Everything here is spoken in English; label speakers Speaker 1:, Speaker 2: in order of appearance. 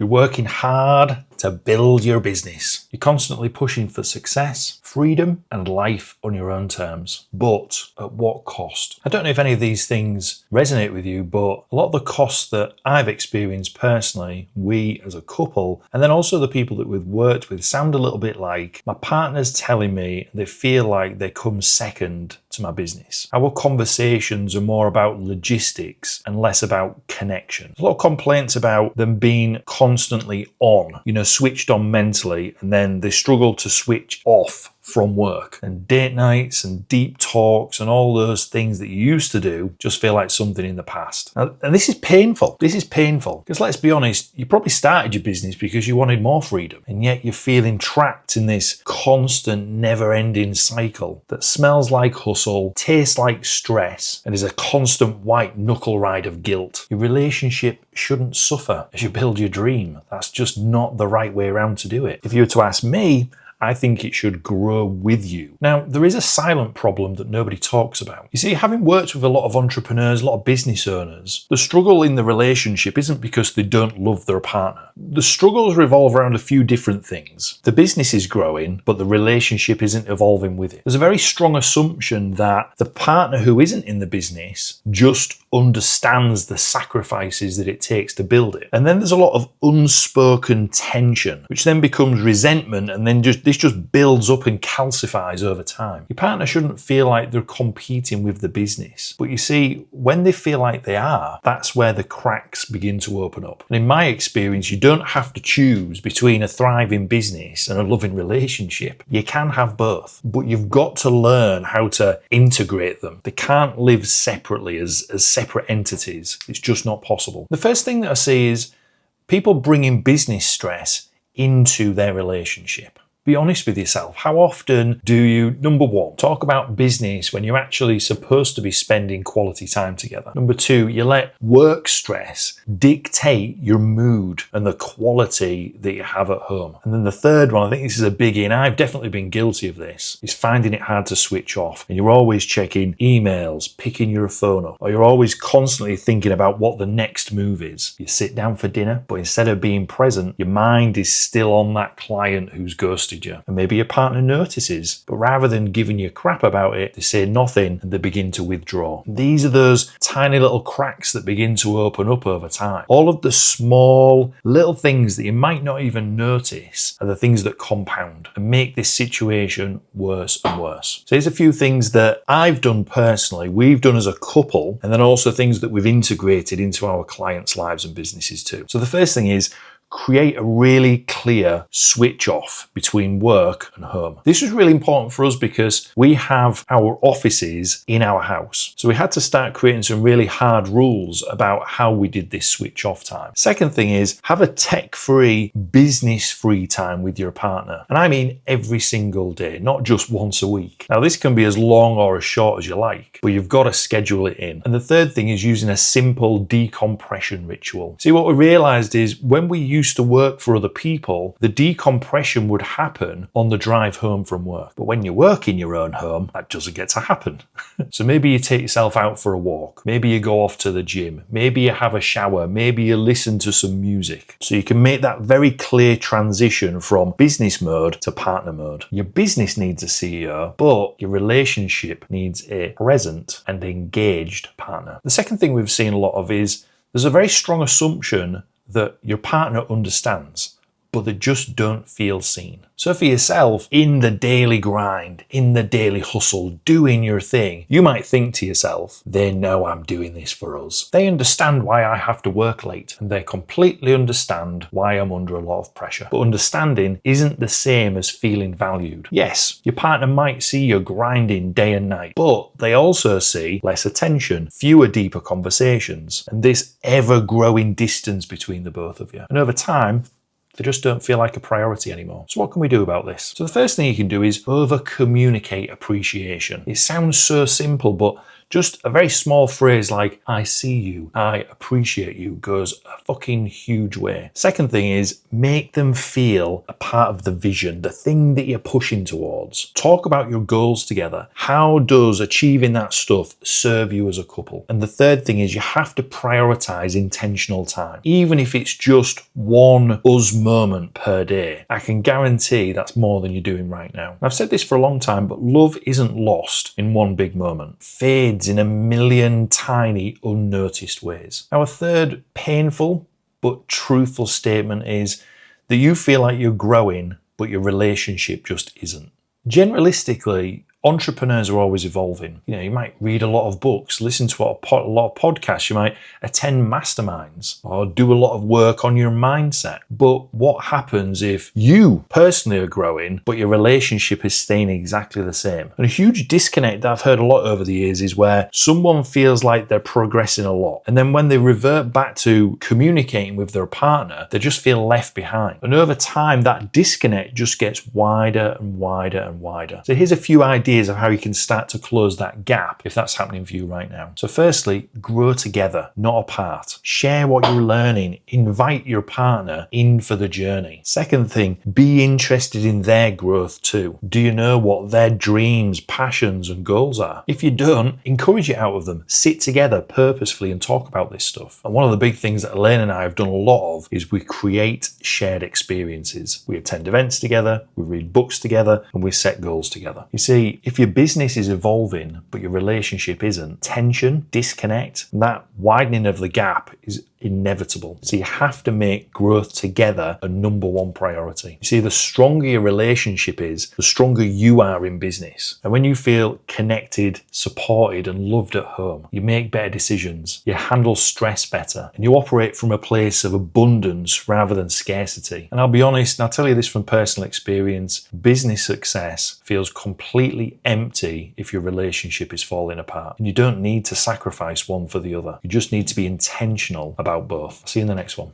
Speaker 1: You're working hard to build your business. You're constantly pushing for success, freedom, and life on your own terms. But at what cost? I don't know if any of these things resonate with you, but a lot of the costs that I've experienced personally, we as a couple, and then also the people that we've worked with, sound a little bit like my partner's telling me they feel like they come second to my business. Our conversations are more about logistics and less about connection. There's a lot of complaints about them being constantly on, switched on mentally, and then they struggle to switch off from work. And date nights and deep talks and all those things that you used to do just feel like something in the past. And this is painful. This is painful because, let's be honest, you probably started your business because you wanted more freedom, and yet you're feeling trapped in this constant, never-ending cycle that smells like hustle, tastes like stress, and is a constant white knuckle ride of guilt. Your relationship shouldn't suffer as you build your dream. That's just not the right way around to do it. If you were to ask me, I think it should grow with you. Now, there is a silent problem that nobody talks about. You see, having worked with a lot of entrepreneurs, a lot of business owners, the struggle in the relationship isn't because they don't love their partner. The struggles revolve around a few different things. The business is growing, but the relationship isn't evolving with it. There's a very strong assumption that the partner who isn't in the business just understands the sacrifices that it takes to build it. And then there's a lot of unspoken tension, which then becomes resentment, and then this just builds up and calcifies over time. Your partner shouldn't feel like they're competing with the business. But you see, when they feel like they are, that's where the cracks begin to open up. And in my experience, you don't have to choose between a thriving business and a loving relationship. You can have both, but you've got to learn how to integrate them. They can't live separately as separate entities. It's just not possible. The first thing that I see is people bringing business stress into their relationship. Be honest with yourself. How often do you, number one, talk about business when you're actually supposed to be spending quality time together? Number two, you let work stress dictate your mood and the quality that you have at home. And then the third one, I think this is a biggie, and I've definitely been guilty of this, is finding it hard to switch off. And you're always checking emails, picking your phone up, or you're always constantly thinking about what the next move is. You sit down for dinner, but instead of being present, your mind is still on that client who's ghosted you. And maybe your partner notices, but rather than giving you crap about it, they say nothing and they begin to withdraw. These are those tiny little cracks that begin to open up over time. All of the small little things that you might not even notice are the things that compound and make this situation worse and worse. So here's a few things that I've done personally, we've done as a couple, and then also things that we've integrated into our clients' lives and businesses too. So the first thing is, create a really clear switch off between work and home. This was really important for us because we have our offices in our house. So we had to start creating some really hard rules about how we did this switch off time. Second thing is, have a tech-free, business-free time with your partner. And I mean every single day, not just once a week. Now this can be as long or as short as you like, but you've got to schedule it in. And the third thing is using a simple decompression ritual. See, what we realized is when we used to work for other people, the decompression would happen on the drive home from work. But when you work in your own home, that doesn't get to happen. So maybe you take yourself out for a walk. Maybe you go off to the gym. Maybe you have a shower. Maybe you listen to some music. So you can make that very clear transition from business mode to partner mode. Your business needs a CEO, but your relationship needs a present and engaged partner. The second thing we've seen a lot of is there's a very strong assumption that your partner understands, but they just don't feel seen. So for yourself, in the daily grind, in the daily hustle, doing your thing, you might think to yourself, they know I'm doing this for us. They understand why I have to work late, and they completely understand why I'm under a lot of pressure. But understanding isn't the same as feeling valued. Yes, your partner might see you grinding day and night, but they also see less attention, fewer deeper conversations, and this ever-growing distance between the both of you. And over time, they just don't feel like a priority anymore. So what can we do about this? So the first thing you can do is over-communicate appreciation. It sounds so simple, but Just a very small phrase like, I see you, I appreciate you, goes a fucking huge way. Second thing is, make them feel a part of the vision, the thing that you're pushing towards. Talk about your goals together. How does achieving that stuff serve you as a couple? And the third thing is, you have to prioritize intentional time. Even if it's just one us moment per day, I can guarantee that's more than you're doing right now. I've said this for a long time, but love isn't lost in one big moment. Fades in a million tiny, unnoticed ways. Our third painful but truthful statement is that you feel like you're growing, but your relationship just isn't. Generalistically, entrepreneurs are always evolving. You might read a lot of books, listen to a lot of podcasts, you might attend masterminds or do a lot of work on your mindset. But what happens if you personally are growing, but your relationship is staying exactly the same? And a huge disconnect that I've heard a lot over the years is where someone feels like they're progressing a lot. And then when they revert back to communicating with their partner, they just feel left behind. And over time, that disconnect just gets wider and wider and wider. So here's a few ideas of how you can start to close that gap if that's happening for you right now. So firstly, grow together, not apart. Share what you're learning. Invite your partner in for the journey. Second thing, be interested in their growth too. Do you know what their dreams, passions, and goals are? If you don't, encourage it out of them. Sit together purposefully and talk about this stuff. And one of the big things that Elaine and I have done a lot of is we create shared experiences. We attend events together, we read books together, and we set goals together. You see, if your business is evolving, but your relationship isn't, tension, disconnect, that widening of the gap is inevitable. So you have to make growth together a number one priority. You see, the stronger your relationship is, the stronger you are in business. And when you feel connected, supported, and loved at home, you make better decisions, you handle stress better, and you operate from a place of abundance rather than scarcity. And I'll be honest, and I'll tell you this from personal experience, business success feels completely empty if your relationship is falling apart. And you don't need to sacrifice one for the other. You just need to be intentional about both. See you in the next one.